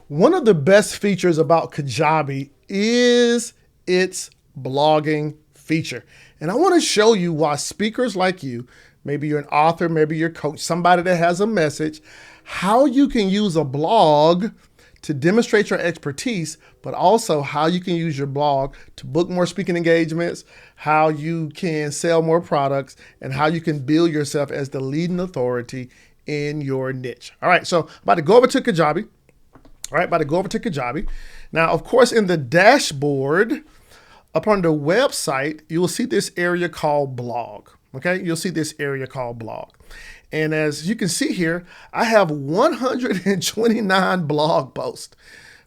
One of the best features about Kajabi is its blogging feature. And I want to show you why speakers like you, maybe you're an author, maybe you're a coach, somebody that has a message, how you can use a blog to demonstrate your expertise, but also how you can use your blog to book more speaking engagements, how you can sell more products, and how you can build yourself as the leading authority in your niche. All right, so I'm about to go over to Kajabi. All right, about to go over to Kajabi. Now, of course, in the dashboard, up on the website, you will see this area called blog. Okay, you'll see this area called blog. And as you can see here, I have 129 blog posts.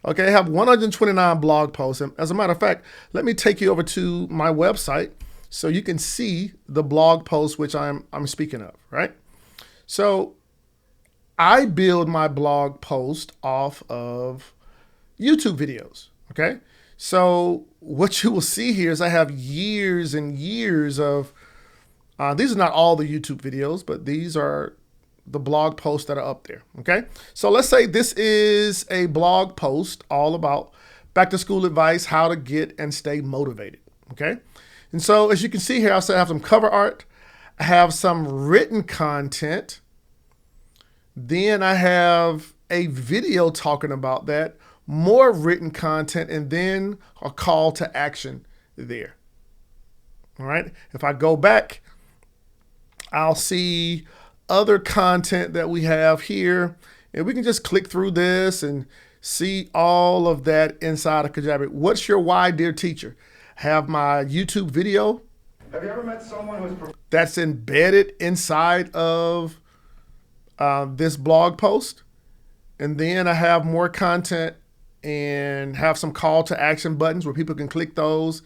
Okay, I have 129 blog posts. And as a matter of fact, let me take you over to my website so you can see the blog posts which I'm speaking of, right? So I build my blog post off of YouTube videos, okay? So what you will see here is I have years and years of, these are not all the YouTube videos, but these are the blog posts that are up there, okay? So let's say this is a blog post all about back to school advice, how to get and stay motivated, okay? And so as you can see here, I have some cover art, I have some written content, then I have a video talking about that, more written content, and then a call to action there. All right. If I go back, I'll see other content that we have here, and we can just click through this and see all of that inside of Kajabi. What's your why, dear teacher? Have my YouTube video. Have you ever met someone who's that's embedded inside of this blog post? And then I have more content and have some call to action buttons where people can click those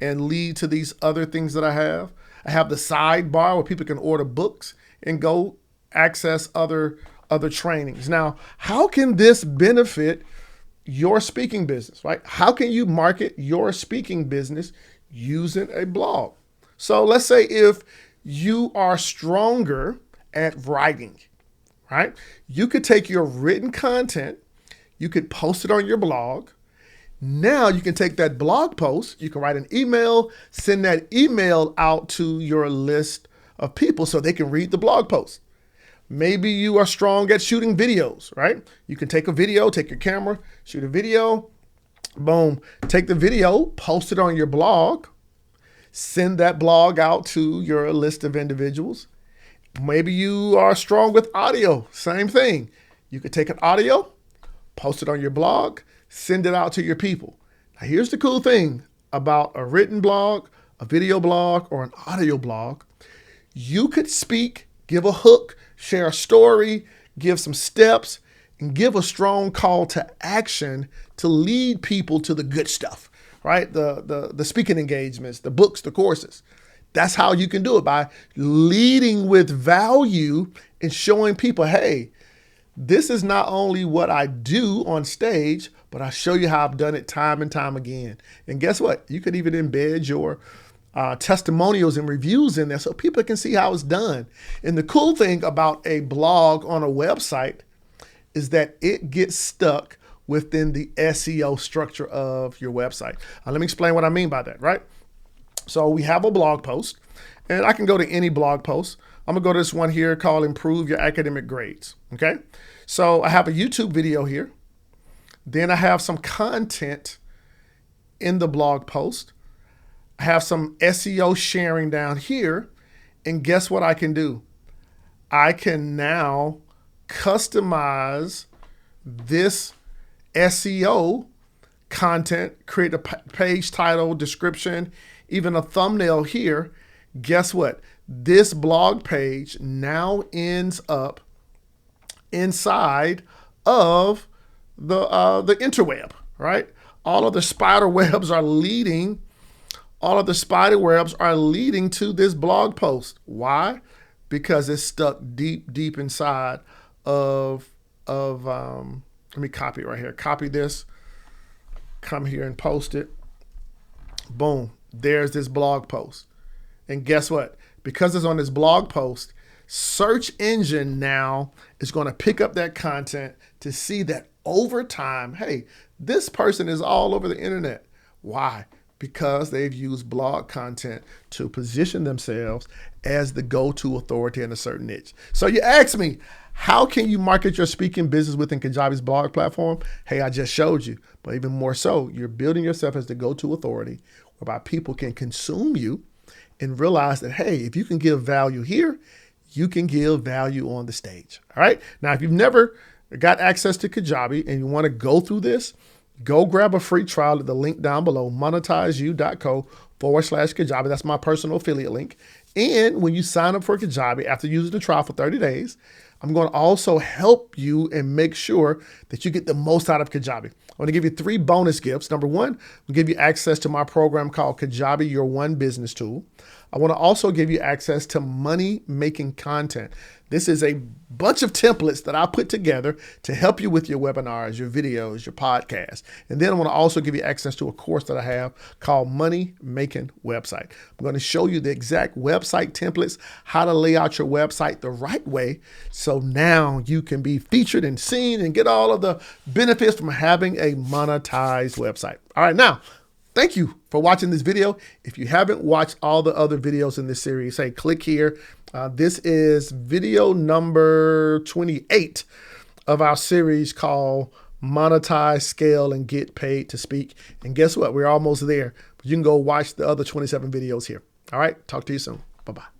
and lead to these other things that I have. I have the sidebar where people can order books and go access other trainings. Now, how can this benefit your speaking business, right? How can you market your speaking business using a blog? So let's say if you are stronger at writing, right? You could take your written content, you could post it on your blog. Now you can take that blog post, you can write an email, send that email out to your list of people so they can read the blog post. Maybe you are strong at shooting videos, right? You can take a video, take your camera, shoot a video, boom, take the video, post it on your blog, send that blog out to your list of individuals. Maybe you are strong with audio, same thing. You could take an audio, post it on your blog, send it out to your people. Now here's the cool thing about a written blog, a video blog, or an audio blog. You could speak, give a hook, share a story, give some steps, and give a strong call to action to lead people to the good stuff, right? The speaking engagements, the books, the courses. That's how you can do it, by leading with value and showing people, hey, this is not only what I do on stage, but I show you how I've done it time and time again. And guess what? You could even embed your testimonials and reviews in there so people can see how it's done. And the cool thing about a blog on a website is that it gets stuck within the SEO structure of your website. Let me explain what I mean by that, right? So we have a blog post, and I can go to any blog post. I'm gonna go to this one here called Improve Your Academic Grades, okay? So I have a YouTube video here. Then I have some content in the blog post. I have some SEO sharing down here, and guess what I can do? I can now customize this SEO content, create a page title, description, even a thumbnail here. Guess what? This blog page now ends up inside of the interweb, right? All of the spider webs are leading to this blog post. Why? Because it's stuck deep inside of let me copy it right here. Copy this, come here and post it. Boom, there's this blog post. And guess what? Because it's on this blog post, search engine now is going to pick up that content to see that, over time, hey, this person is all over the internet. Why? Because they've used blog content to position themselves as the go-to authority in a certain niche. So you ask me, how can you market your speaking business within Kajabi's blog platform? Hey, I just showed you. But even more so, you're building yourself as the go-to authority whereby people can consume you and realize that, hey, if you can give value here, you can give value on the stage. All right. Now, if you've never got access to Kajabi and you want to go through this, go grab a free trial at the link down below, monetizeu.co/Kajabi. That's my personal affiliate link. And when you sign up for Kajabi after using the trial for 30 days, I'm going to also help you and make sure that you get the most out of Kajabi. I want to give you 3 bonus gifts. Number 1, we'll give you access to my program called Kajabi, Your One Business Tool. I want to also give you access to money-making content. This is a bunch of templates that I put together to help you with your webinars, your videos, your podcasts. And then I want to also give you access to a course that I have called Money Making Website. I'm going to show you the exact website templates, how to lay out your website the right way, so now you can be featured and seen and get all of the benefits from having a monetized website. All right, now, thank you for watching this video. If you haven't watched all the other videos in this series, hey, click here. This is video number 28 of our series called Monetize, Scale, and Get Paid to Speak. And guess what? We're almost there. But you can go watch the other 27 videos here. All right. Talk to you soon. Bye-bye.